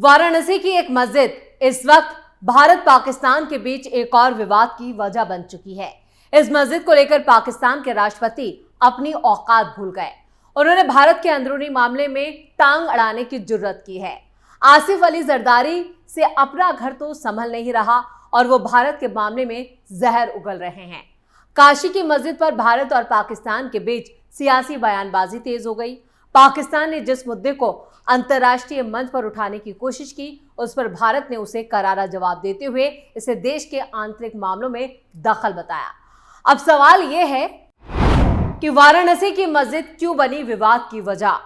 वाराणसी की एक मस्जिद इस वक्त भारत पाकिस्तान के बीच एक और विवाद की वजह बन चुकी है। इस मस्जिद को लेकर पाकिस्तान के राष्ट्रपति अपनी औकात भूल गए। उन्होंने भारत के अंदरूनी मामले में टांग अड़ाने की जुर्रत की है। आसिफ अली जरदारी से अपना घर तो संभल नहीं रहा और वो भारत के मामले में जहर उगल रहे हैं। काशी की मस्जिद पर भारत और पाकिस्तान के बीच सियासी बयानबाजी तेज हो गई। पाकिस्तान ने जिस मुद्दे को अंतर्राष्ट्रीय मंच पर उठाने की कोशिश की, उस पर भारत ने उसे करारा जवाब देते हुए इसे देश के आंतरिक मामलों में दखल बताया। अब सवाल यह है कि वाराणसी की मस्जिद क्यों बनी विवाद की वजह?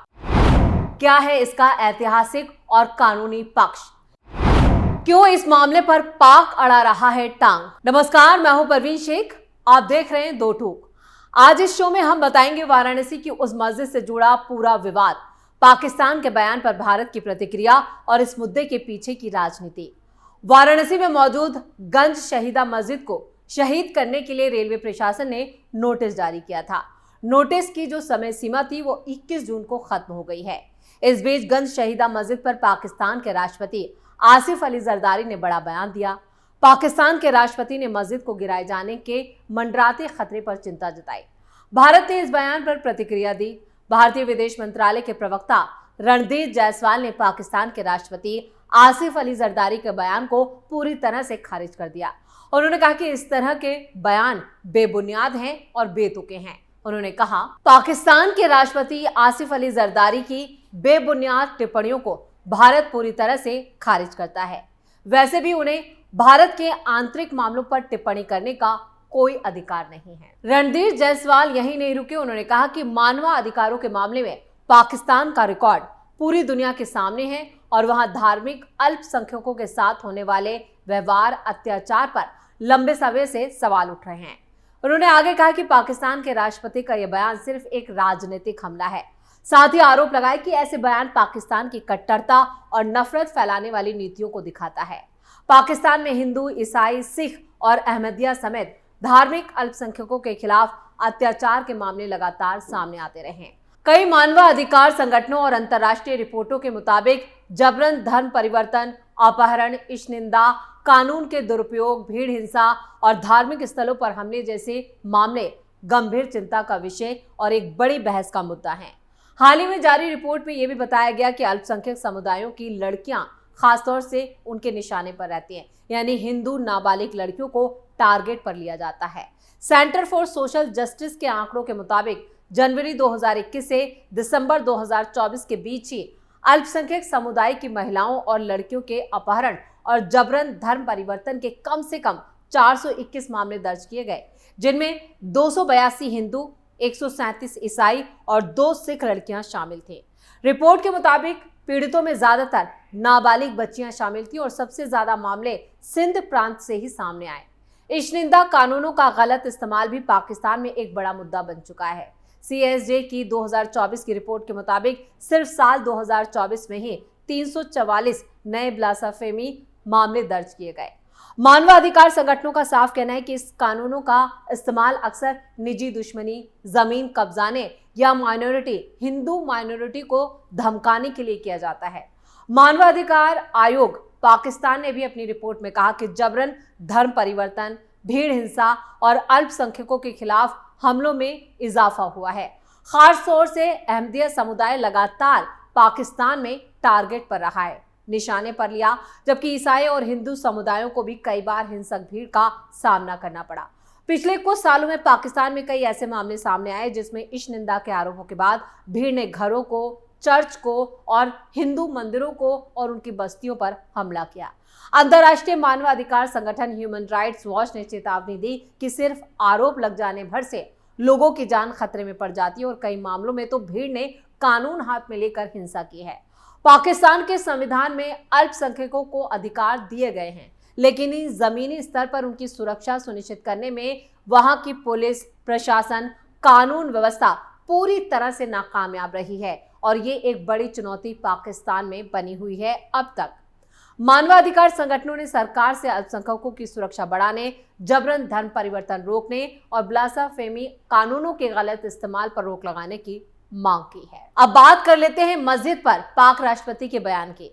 क्या है इसका ऐतिहासिक और कानूनी पक्ष? क्यों इस मामले पर पाक अड़ा रहा है टांग? नमस्कार, मैं हूं परवीन शेख, आप देख रहे हैं दो टूक। आज इस शो में हम बताएंगे वाराणसी की उस मस्जिद से जुड़ा पूरा विवाद, पाकिस्तान के बयान पर भारत की प्रतिक्रिया और इस मुद्दे के पीछे की राजनीति। वाराणसी में मौजूद गंज शहीदा मस्जिद को शहीद करने के लिए रेलवे प्रशासन ने नोटिस जारी किया था। नोटिस की जो समय सीमा थी वो 21 जून को खत्म हो गई है। इस बीच गंज शहीदा मस्जिद पर पाकिस्तान के राष्ट्रपति आसिफ अली जरदारी ने बड़ा बयान दिया। पाकिस्तान के राष्ट्रपति ने मस्जिद को गिराए जाने के मंडराते खतरे पर चिंता जताई। भारत ने इस बयान पर प्रतिक्रिया दी। भारतीय विदेश मंत्रालय के प्रवक्ता रणदीप जायसवाल ने पाकिस्तान के राष्ट्रपति आसिफ अली जरदारी के बयान को पूरी तरह से खारिज कर दिया। उन्होंने कहा कि इस तरह के बयान बेबुनियाद हैं और बेतुके हैं। उन्होंने कहा, पाकिस्तान के राष्ट्रपति आसिफ अली जरदारी की बेबुनियाद टिप्पणियों को भारत पूरी तरह से खारिज करता है। वैसे भी उन्हें भारत के आंतरिक मामलों पर टिप्पणी करने का कोई अधिकार नहीं है। रणदीप जायसवाल यही नहीं रुके। उन्होंने कहा कि मानवाधिकारों के मामले में पाकिस्तान का रिकॉर्ड पूरी दुनिया के सामने है और वहां धार्मिक अल्पसंख्यकों के साथ होने वाले व्यवहार, अत्याचार पर लंबे समय से सवाल उठ रहे हैं। उन्होंने आगे कहा कि पाकिस्तान के राष्ट्रपति का यह बयान सिर्फ एक राजनीतिक हमला है। साथ ही आरोप लगाए कि ऐसे बयान पाकिस्तान की कट्टरता और नफरत फैलाने वाली नीतियों को दिखाता है। पाकिस्तान में हिंदू, ईसाई, सिख और अहमदिया समेत धार्मिक अल्पसंख्यकों के खिलाफ अत्याचार के मामले लगातार सामने आते रहे हैं। कई मानवाधिकार संगठनों और अंतर्राष्ट्रीय रिपोर्टों के मुताबिक जबरन धर्म परिवर्तन, अपहरण, इश्निंदा, कानून के दुरुपयोग, भीड़ हिंसा और धार्मिक स्थलों पर हमले जैसे मामले गंभीर चिंता का विषय और एक बड़ी बहस का मुद्दा है। हाल ही में जारी रिपोर्ट में यह भी बताया गया कि अल्पसंख्यक समुदायों की लड़कियां खासतौर से उनके निशाने पर रहती हैं, यानी हिंदू नाबालिग लड़कियों को टारगेट पर लिया जाता है। सेंटर फॉर सोशल जस्टिस के आंकड़ों के मुताबिक जनवरी 2021 से दिसंबर 2024 के बीच ही अल्पसंख्यक समुदाय की महिलाओं और लड़कियों के अपहरण और जबरन धर्म परिवर्तन के कम से कम 421 मामले दर्ज किए गए, जिनमें 282 हिंदू, 137 ईसाई और 2 सिख लड़कियां शामिल थी। रिपोर्ट के मुताबिक पीड़ितों में ज्यादातर नाबालिग बच्चियां शामिल थी और सबसे ज्यादा मामले सिंध प्रांत से ही सामने आए। इश्निंदा कानूनों का गलत इस्तेमाल भी पाकिस्तान में एक बड़ा मुद्दा बन चुका है। CSJ की 2024 की रिपोर्ट के मुताबिक सिर्फ साल 2024 में ही 344 नए ब्लास्फेमी मामले दर्ज किए गए। मानवाधिकार संगठनों का साफ कहना है कि इस कानूनों का इस्तेमाल अक्सर निजी दुश्मनी, जमीन कब्जाने या हिंदू माइनॉरिटी को धमकाने के लिए किया जाता है। मानवाधिकार आयोग पाकिस्तान ने भी अपनी रिपोर्ट में कहा कि जबरन धर्म परिवर्तन, भीड़ हिंसा और अल्पसंख्यकों के खिलाफ हमलों में इजाफा हुआ है। खास तौर से अहमदिया समुदाय लगातार पाकिस्तान में टारगेट पर रहा है, निशाने पर लिया, जबकि ईसाई और हिंदू समुदायों को भी कई बार हिंसक भीड़ का सामना करना पड़ा। पिछले कुछ सालों में पाकिस्तान में कई ऐसे मामले सामने आए जिसमें इश्निंदा के आरोपों के बाद भीड़ ने घरों को, चर्च को और हिंदू मंदिरों को और उनकी बस्तियों पर हमला किया। अंतर्राष्ट्रीय मानवाधिकार संगठन ह्यूमन राइट्स वॉच ने चेतावनी दी कि सिर्फ आरोप लग जाने भर से लोगों की जान खतरे में पड़ जाती है और कई मामलों में तो भीड़ ने कानून हाथ में लेकर हिंसा की है। पाकिस्तान के संविधान में अल्पसंख्यकों को अधिकार दिए गए हैं, लेकिन इस जमीनी स्तर पर उनकी सुरक्षा सुनिश्चित करने में वहां की पुलिस प्रशासन, कानून व्यवस्था पूरी तरह से नाकामयाब रही है और ये एक बड़ी चुनौती पाकिस्तान में बनी हुई है अब तक। मानवाधिकार संगठनों ने सरकार से अल्पसंख्यकों की सुरक्षा बढ़ाने, जबरन धर्म परिवर्तन रोकने और ब्लास्फेमी कानूनों के गलत इस्तेमाल पर रोक लगाने की मांग की है। अब बात कर लेते हैं मस्जिद पर पाक राष्ट्रपति के बयान की।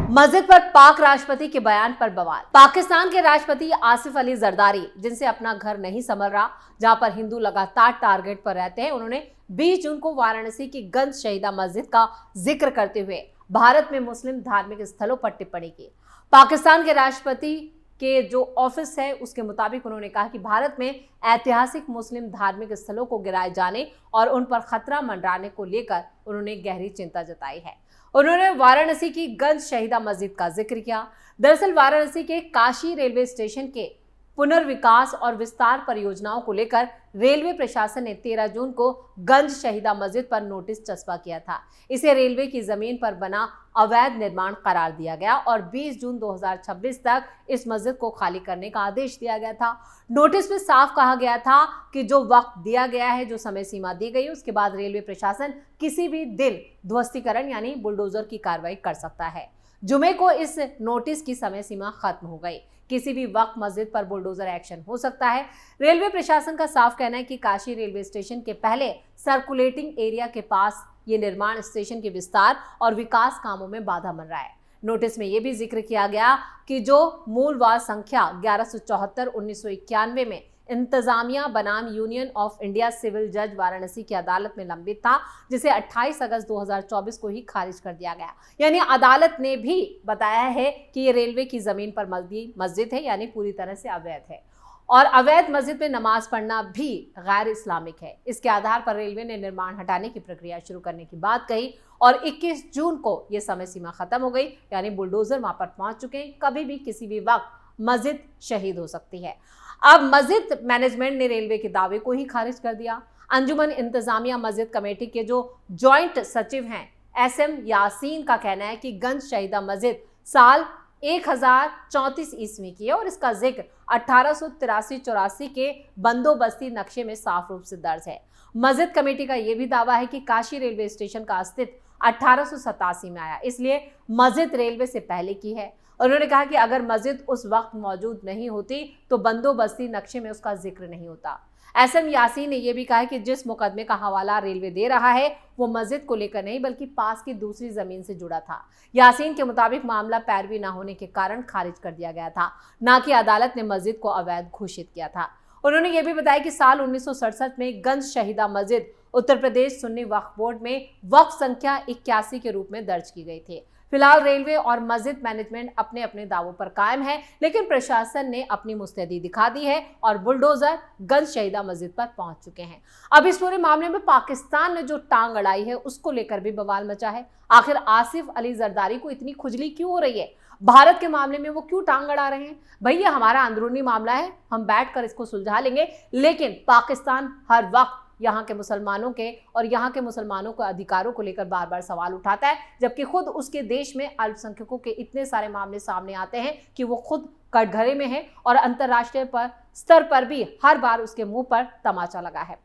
मस्जिद पर पाक राष्ट्रपति के बयान पर बवाल। पाकिस्तान के राष्ट्रपति आसिफ अली जरदारी, जिनसे अपना घर नहीं संभल रहा, जहां पर हिंदू लगातार टारगेट पर रहते हैं, उन्होंने 20 जून को वाराणसी की गंज शहीदा मस्जिद का जिक्र करते हुए भारत में मुस्लिम धार्मिक स्थलों पर टिप्पणी की। पाकिस्तान के राष्ट्रपति के जो ऑफिस है उसके मुताबिक उन्होंने कहा कि भारत में ऐतिहासिक मुस्लिम धार्मिक स्थलों को गिराए जाने और उन पर खतरा मंडराने को लेकर उन्होंने गहरी चिंता जताई है। उन्होंने वाराणसी की गंज शहीदा मस्जिद का जिक्र किया। दरअसल वाराणसी के काशी रेलवे स्टेशन के पुनर्विकास और विस्तार परियोजनाओं को लेकर रेलवे प्रशासन ने 13 जून को गंज शहीदा मस्जिद पर नोटिस चस्पा किया था। इसे रेलवे की जमीन पर बना अवैध निर्माण करार दिया गया और 20 जून 2026 तक इस मस्जिद को खाली करने का आदेश दिया गया था। नोटिस में साफ कहा गया था कि जो वक्त दिया गया है, जो समय सीमा दी गई, उसके बाद रेलवे प्रशासन किसी भी दिन ध्वस्तीकरण यानी बुलडोजर की कार्रवाई कर सकता है। जुमे को इस नोटिस की समय सीमा खत्म हो गई। किसी भी वक्त मस्जिद पर बुलडोजर एक्शन हो सकता है। रेलवे प्रशासन का साफ कहना है कि काशी रेलवे स्टेशन के पहले सर्कुलेटिंग एरिया के पास ये निर्माण स्टेशन के विस्तार और विकास कामों में बाधा बन रहा है। नोटिस में यह भी जिक्र किया गया कि जो मूल वार संख्या 1174/1991 में इंतजामिया बनाम यूनियन ऑफ इंडिया सिविल जज वाराणसी की अदालत में लंबित था, जिसे 28 अगस्त 2024 को ही खारिज कर दिया गया। यानी अदालत ने भी बताया है कि ये रेलवे की जमीन पर मस्जिद है, यानी पूरी तरह से अवैध है और अवैध मस्जिद में नमाज पढ़ना भी गैर इस्लामिक है। इसके आधार पर रेलवे ने निर्माण हटाने की प्रक्रिया शुरू करने की बात कही और 21 जून को यह समय सीमा खत्म हो गई, यानी बुलडोजर वहां पर पहुंच चुके हैं। कभी भी किसी भी वक्त मस्जिद शहीद हो सकती है। अब मस्जिद मैनेजमेंट ने रेलवे के दावे को ही खारिज कर दिया। अंजुमन इंतजामिया मस्जिद कमेटी के जो जॉइंट सचिव हैं SM यासीन का कहना है कि गंज शहीदा मस्जिद साल 1034 ईस्वी की है और इसका जिक्र 1883-84 के बंदोबस्ती नक्शे में साफ रूप से दर्ज है। मस्जिद कमेटी का यह भी दावा है कि काशी रेलवे स्टेशन का अस्तित्व 1887 में आया, इसलिए मस्जिद रेलवे से पहले की है। उन्होंने कहा कि अगर मस्जिद उस वक्त मौजूद नहीं होती तो बंदोबस्ती नक्शे में उसका जिक्र नहीं होता। SM यासीन ने यह भी कहा कि जिस मुकदमे का हवाला रेलवे दे रहा है वो मस्जिद को लेकर नहीं बल्कि पास की दूसरी जमीन से जुड़ा था। यासीन के मुताबिक मामला पैरवी न होने के कारण खारिज कर दिया गया था, न कि अदालत ने मस्जिद को अवैध घोषित किया था। उन्होंने ये भी बताया कि साल 1967 में गंज शहीदा मस्जिद उत्तर प्रदेश सुन्नी वक्फ बोर्ड में वक्फ संख्या 81 के रूप में दर्ज की गई थी। फिलहाल रेलवे और मस्जिद मैनेजमेंट अपने अपने दावों पर कायम है, लेकिन प्रशासन ने अपनी मुस्तैदी दिखा दी है और बुलडोजर गंज शहीदा मस्जिद पर पहुंच चुके हैं। अब इस पूरे मामले में पाकिस्तान ने जो टांग अड़ाई है उसको लेकर भी बवाल मचा है। आखिर आसिफ अली जरदारी को इतनी खुजली क्यों हो रही है? भारत के मामले में वो क्यों टांग अड़ा रहे हैं? भैया हमारा अंदरूनी मामला है, हम बैठकर इसको सुलझा लेंगे, लेकिन पाकिस्तान हर वक्त यहाँ के मुसलमानों के और यहाँ के मुसलमानों के अधिकारों को लेकर बार बार सवाल उठाता है, जबकि खुद उसके देश में अल्पसंख्यकों के इतने सारे मामले सामने आते हैं कि वो खुद कटघरे में है और अंतर्राष्ट्रीय स्तर पर भी हर बार उसके मुंह पर तमाचा लगा है।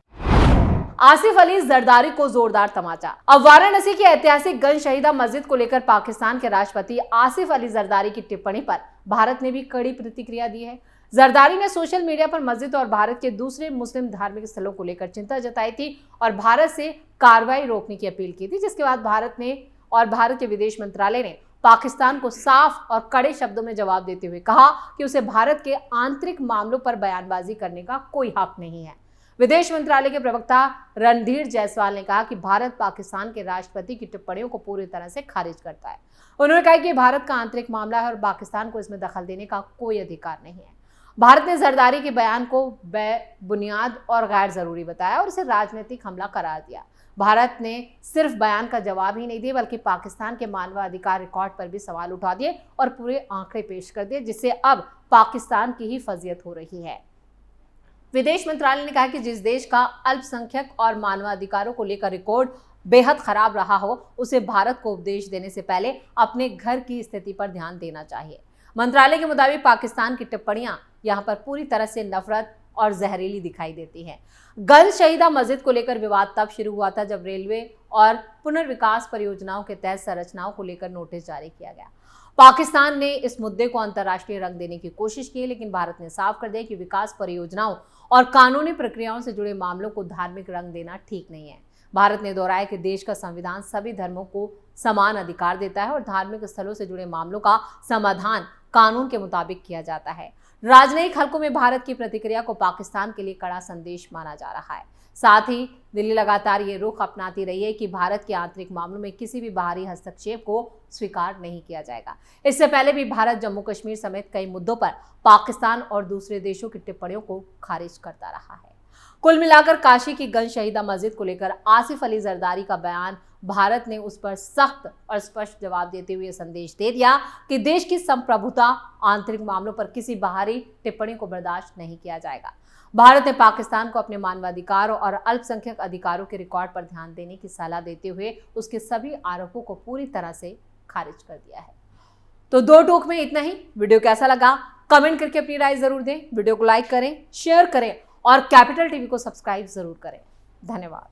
आसिफ अली जरदारी को जोरदार तमाचा। अब वाराणसी की ऐतिहासिक गंज शहीदा मस्जिद को लेकर पाकिस्तान के राष्ट्रपति आसिफ अली जरदारी की टिप्पणी पर भारत ने भी कड़ी प्रतिक्रिया दी है। जरदारी ने सोशल मीडिया पर मस्जिद और भारत के दूसरे मुस्लिम धार्मिक स्थलों को लेकर चिंता जताई थी और भारत से कार्रवाई रोकने की अपील की थी, जिसके बाद भारत के विदेश मंत्रालय ने पाकिस्तान को साफ और कड़े शब्दों में जवाब देते हुए कहा कि उसे भारत के आंतरिक मामलों पर बयानबाजी करने का कोई हक नहीं है। विदेश मंत्रालय के प्रवक्ता रणधीर जायसवाल ने कहा कि भारत पाकिस्तान के राष्ट्रपति की टिप्पणियों को पूरी तरह से खारिज करता है। उन्होंने कहा कि भारत का आंतरिक मामला है और पाकिस्तान को इसमें दखल देने का कोई अधिकार नहीं है। भारत ने जरदारी के बयान को बेबुनियाद और गैर जरूरी बताया और इसे राजनीतिक हमला करार दिया। भारत ने सिर्फ बयान का जवाब ही नहीं दिया बल्कि पाकिस्तान के मानवाधिकार रिकॉर्ड पर भी सवाल उठा दिए और पूरे आंकड़े पेश कर दिए, जिससे अब पाकिस्तान की ही फजीयत हो रही है। विदेश मंत्रालय ने कहा कि जिस देश का अल्पसंख्यक और मानवाधिकारों को लेकर रिकॉर्ड बेहद खराब रहा हो, उसे भारत को उपदेश देने से पहले अपने घर की स्थिति पर ध्यान देना चाहिए। मंत्रालय के मुताबिक पाकिस्तान की टिप्पणियां यहां पर पूरी तरह से नफरत और जहरीली दिखाई देती है। गंज शहीदा मस्जिद को लेकर विवाद तब शुरू हुआ था जब रेलवे और पुनर्विकास परियोजनाओं के तहत संरचनाओं को लेकर नोटिस जारी किया गया। पाकिस्तान ने इस मुद्दे को अंतर्राष्ट्रीय रंग देने की कोशिश की, लेकिन भारत ने साफ कर दिया कि विकास परियोजनाओं और कानूनी प्रक्रियाओं से जुड़े मामलों को धार्मिक रंग देना ठीक नहीं है। भारत ने दोहराया कि देश का संविधान सभी धर्मों को समान अधिकार देता है और धार्मिक स्थलों से जुड़े मामलों का समाधान कानून के मुताबिक किया जाता है। राजनयिक हलकों में भारत की प्रतिक्रिया को पाकिस्तान के लिए कड़ा संदेश माना जा रहा है। साथ ही दिल्ली लगातार ये रुख अपनाती रही है कि भारत के आंतरिक मामलों में किसी भी बाहरी हस्तक्षेप को स्वीकार नहीं किया जाएगा। इससे पहले भी भारत जम्मू कश्मीर समेत कई मुद्दों पर पाकिस्तान और दूसरे देशों की टिप्पणियों को खारिज करता रहा है। कुल मिलाकर काशी की गंज शहीदा मस्जिद को लेकर आसिफ अली जरदारी का बयान भारत ने उस पर सख्त और स्पष्ट जवाब देते हुए संदेश दे दिया कि देश की संप्रभुता, आंतरिक मामलों पर किसी बाहरी टिप्पणी को बर्दाश्त नहीं किया जाएगा। भारत ने पाकिस्तान को अपने मानवाधिकार और अल्पसंख्यक अधिकारों के रिकॉर्ड पर ध्यान देने की सलाह देते हुए उसके सभी आरोपों को पूरी तरह से खारिज कर दिया है। तो दो टोक में इतना ही। वीडियो कैसा लगा कमेंट करके अपनी राय जरूर दें। वीडियो को लाइक करें, शेयर करें और कैपिटल टीवी को सब्सक्राइब जरूर करें। धन्यवाद।